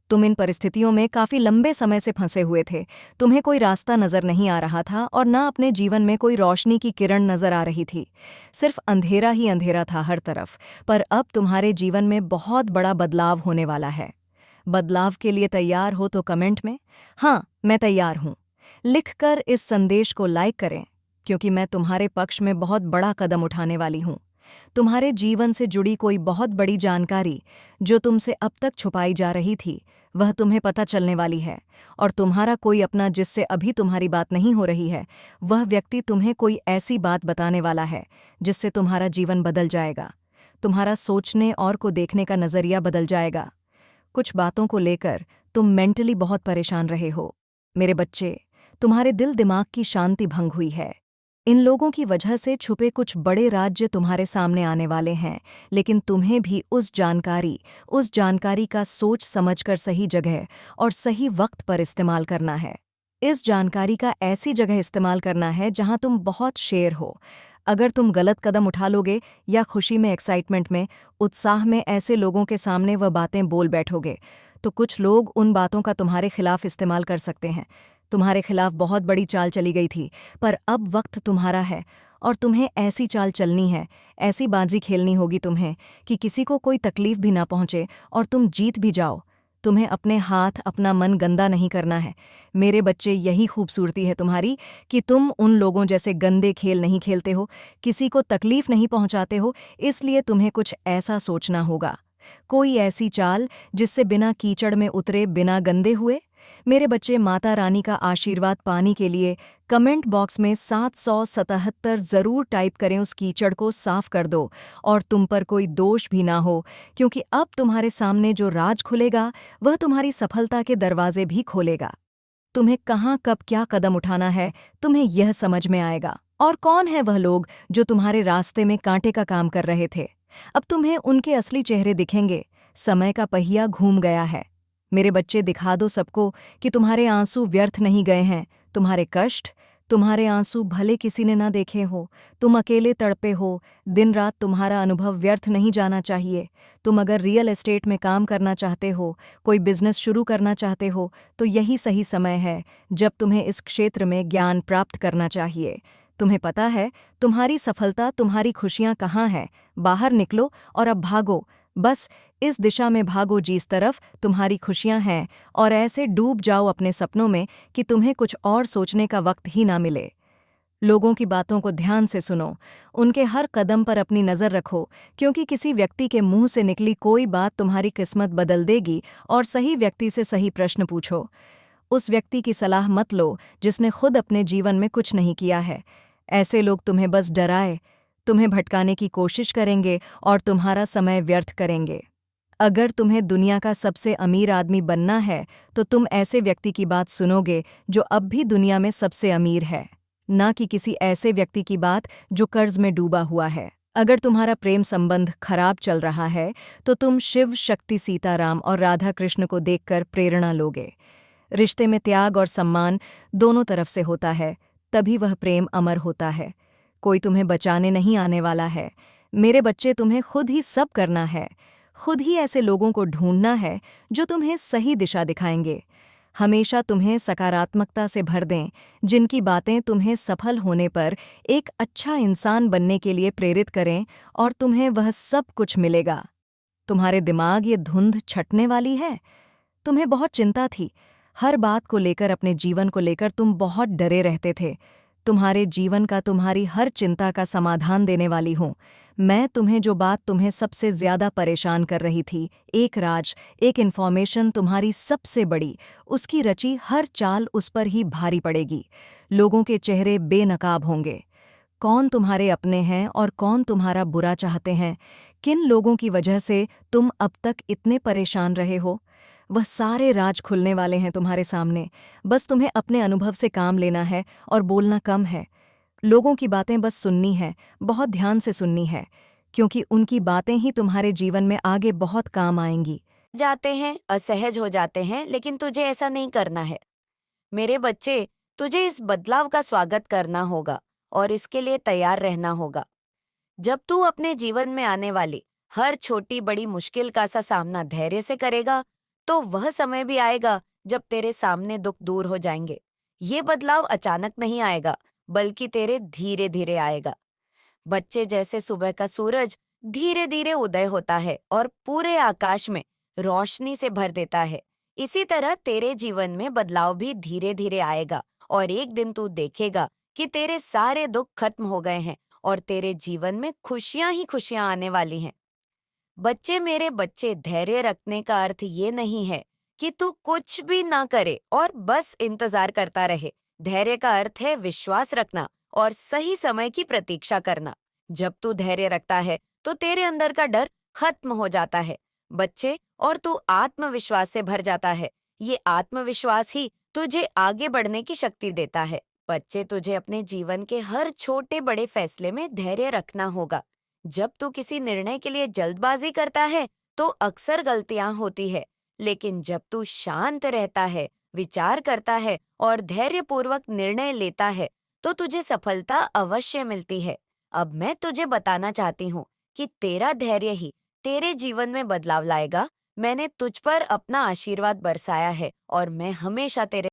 तुम इन परिस्थितियों में काफी लंबे समय से फंसे हुए थे। तुम्हें कोई रास्ता नजर नहीं आ रहा था और न अपने जीवन में कोई रोशनी की किरण नजर आ रही थी। सिर्फ अंधेरा ही अंधेरा था हर तरफ। पर अब तुम्हारे जीवन में बहुत बड़ा बदलाव होने वाला है। बदलाव के लिए तैयार हो तो कमेंट में हाँ, मैं तैयार हूँ लिखकर इस संदेश को लाइक करें, क्योंकि मैं तुम्हारे पक्ष में बहुत बड़ा कदम उठाने वाली हूँ। तुम्हारे जीवन से जुड़ी कोई बहुत बड़ी जानकारी जो तुमसे अब तक छुपाई जा रही थी, वह तुम्हें पता चलने वाली है। और तुम्हारा कोई अपना जिससे अभी तुम्हारी बात नहीं हो रही है, वह व्यक्ति तुम्हें कोई ऐसी बात बताने वाला है जिससे तुम्हारा जीवन बदल जाएगा। तुम्हारा सोचने और को देखने का नज़रिया बदल जाएगा। कुछ बातों को लेकर तुम मेंटली बहुत परेशान रहे हो। मेरे बच्चे, तुम्हारे दिल दिमाग की शांति भंग हुई है। इन लोगों की वजह से छुपे कुछ बड़े राज्य तुम्हारे सामने आने वाले हैं, लेकिन तुम्हें भी उस जानकारी का सोच समझकर सही जगह और सही वक्त पर इस्तेमाल करना है। इस जानकारी का ऐसी जगह इस्तेमाल करना है जहां तुम बहुत शेर हो। अगर तुम गलत कदम उठा लोगे या खुशी में, एक्साइटमेंट में, उत्साह में ऐसे लोगों के सामने वह बातें बोल बैठोगे, तो कुछ लोग उन बातों का तुम्हारे खिलाफ इस्तेमाल कर सकते हैं। तुम्हारे खिलाफ बहुत बड़ी चाल चली गई थी, पर अब वक्त तुम्हारा है और तुम्हें ऐसी चाल चलनी है, ऐसी बाजी खेलनी होगी तुम्हें कि किसी को कोई तकलीफ भी ना पहुंचे और तुम जीत भी जाओ। तुम्हें अपने हाथ, अपना मन गंदा नहीं करना है। मेरे बच्चे, यही खूबसूरती है तुम्हारी कि तुम उन लोगों जैसे गंदे खेल नहीं खेलते हो, किसी को तकलीफ नहीं पहुंचाते हो। इसलिए तुम्हें कुछ ऐसा सोचना होगा, कोई ऐसी चाल जिससे बिना कीचड़ में उतरे, बिना गंदे हुए। मेरे बच्चे, माता रानी का आशीर्वाद पाने के लिए कमेंट बॉक्स में 777 जरूर टाइप करें। उस कीचड़ को साफ कर दो और तुम पर कोई दोष भी ना हो, क्योंकि अब तुम्हारे सामने जो राज खुलेगा वह तुम्हारी सफलता के दरवाजे भी खोलेगा। तुम्हें कहाँ, कब, क्या कदम उठाना है, तुम्हें यह समझ में आएगा। और कौन है वह लोग जो तुम्हारे रास्ते में कांटे का काम कर रहे थे, अब तुम्हें उनके असली चेहरे दिखेंगे। समय का पहिया घूम गया है। मेरे बच्चे, दिखा दो सबको कि तुम्हारे आंसू व्यर्थ नहीं गए हैं। तुम्हारे कष्ट, तुम्हारे आंसू भले किसी ने ना देखे हो, तुम अकेले तड़पे हो, दिन रात तुम्हारा अनुभव व्यर्थ नहीं जाना चाहिए। तुम अगर रियल एस्टेट में काम करना चाहते हो, कोई बिजनेस शुरू करना चाहते हो, तो यही सही समय है जब तुम्हें इस क्षेत्र में ज्ञान प्राप्त करना चाहिए। तुम्हें पता है तुम्हारी सफलता, तुम्हारी खुशियां कहाँ हैं। बाहर निकलो और अब भागो, बस इस दिशा में भागो जिस तरफ तुम्हारी खुशियां हैं, और ऐसे डूब जाओ अपने सपनों में कि तुम्हें कुछ और सोचने का वक्त ही ना मिले। लोगों की बातों को ध्यान से सुनो, उनके हर कदम पर अपनी नज़र रखो, क्योंकि किसी व्यक्ति के मुंह से निकली कोई बात तुम्हारी किस्मत बदल देगी। और सही व्यक्ति से सही प्रश्न पूछो। उस व्यक्ति की सलाह मत लो जिसने खुद अपने जीवन में कुछ नहीं किया है। ऐसे लोग तुम्हें बस डराए, तुम्हें भटकाने की कोशिश करेंगे और तुम्हारा समय व्यर्थ करेंगे। अगर तुम्हें दुनिया का सबसे अमीर आदमी बनना है, तो तुम ऐसे व्यक्ति की बात सुनोगे जो अब भी दुनिया में सबसे अमीर है, ना कि किसी ऐसे व्यक्ति की बात जो कर्ज में डूबा हुआ है। अगर तुम्हारा प्रेम संबंध खराब चल रहा है, तो तुम शिव, शक्ति, सीताराम और राधा कृष्ण को देखकर प्रेरणा लोगे। रिश्ते में त्याग और सम्मान दोनों तरफ से होता है, तभी वह प्रेम अमर होता है। कोई तुम्हें बचाने नहीं आने वाला है। मेरे बच्चे, तुम्हें खुद ही सब करना है। खुद ही ऐसे लोगों को ढूंढना है जो तुम्हें सही दिशा दिखाएंगे, हमेशा तुम्हें सकारात्मकता से भर दें, जिनकी बातें तुम्हें सफल होने पर एक अच्छा इंसान बनने के लिए प्रेरित करें, और तुम्हें वह सब कुछ मिलेगा। तुम्हारे दिमाग ये धुंध छटने वाली है। तुम्हें बहुत चिंता थी, हर बात को लेकर, अपने जीवन को लेकर तुम बहुत डरे रहते थे। तुम्हारे जीवन का, तुम्हारी हर चिंता का समाधान देने वाली हूँ मैं। तुम्हें जो बात तुम्हें सबसे ज्यादा परेशान कर रही थी, एक राज, एक इन्फॉर्मेशन तुम्हारी सबसे बड़ी, उसकी रची हर चाल उस पर ही भारी पड़ेगी। लोगों के चेहरे बेनकाब होंगे। कौन तुम्हारे अपने हैं और कौन तुम्हारा बुरा चाहते हैं, किन लोगों की वजह से तुम अब तक इतने परेशान रहे हो। वह सारे राज खुलने वाले हैं तुम्हारे सामने। बस तुम्हें अपने अनुभव से काम लेना है और बोलना कम है। लोगों की बातें बस सुननी है, बहुत ध्यान से सुननी है, क्योंकि उनकी बातें ही तुम्हारे जीवन में आगे बहुत काम आएंगी। जाते हैं, असहज हो जाते हैं, लेकिन तुझे ऐसा नहीं करना है। मेरे बच्चे, तुझे इस बदलाव का स्वागत करना होगा और इसके लिए तैयार रहना होगा। जब तू अपने जीवन में आने वाली हर छोटी बड़ी मुश्किल का सा सामना धैर्य से करेगा, तो वह समय भी आएगा जब तेरे सामने दुख दूर हो जाएंगे। ये बदलाव अचानक नहीं आएगा, बल्कि तेरे धीरे धीरे आएगा। बच्चे, जैसे सुबह का सूरज धीरे धीरे उदय होता है और पूरे आकाश में रोशनी से भर देता है, इसी तरह तेरे जीवन में बदलाव भी धीरे धीरे आएगा और एक दिन तू देखेगा कि तेरे सारे दुख खत्म हो गए हैं और तेरे जीवन में खुशियां ही खुशियां आने वाली हैं। बच्चे, मेरे बच्चे, धैर्य रखने का अर्थ ये नहीं है कि तू कुछ भी ना करे और बस इंतजार करता रहे। धैर्य का अर्थ है विश्वास रखना और सही समय की प्रतीक्षा करना। जब तू धैर्य रखता है तो तेरे अंदर का डर खत्म हो जाता है, बच्चे, और तू आत्मविश्वास से भर जाता है। ये आत्मविश्वास ही तुझे आगे बढ़ने की शक्ति देता है। बच्चे, तुझे अपने जीवन के हर छोटे बड़े फैसले में धैर्य रखना होगा। जब तू किसी निर्णय के लिए जल्दबाजी करता है तो अक्सर गलतियां होती है, लेकिन जब तू शांत रहता है, विचार करता है और धैर्यपूर्वक निर्णय लेता है, तो तुझे सफलता अवश्य मिलती है। अब मैं तुझे बताना चाहती हूँ कि तेरा धैर्य ही तेरे जीवन में बदलाव लाएगा। मैंने तुझ पर अपना आशीर्वाद बरसाया है और मैं हमेशा तेरे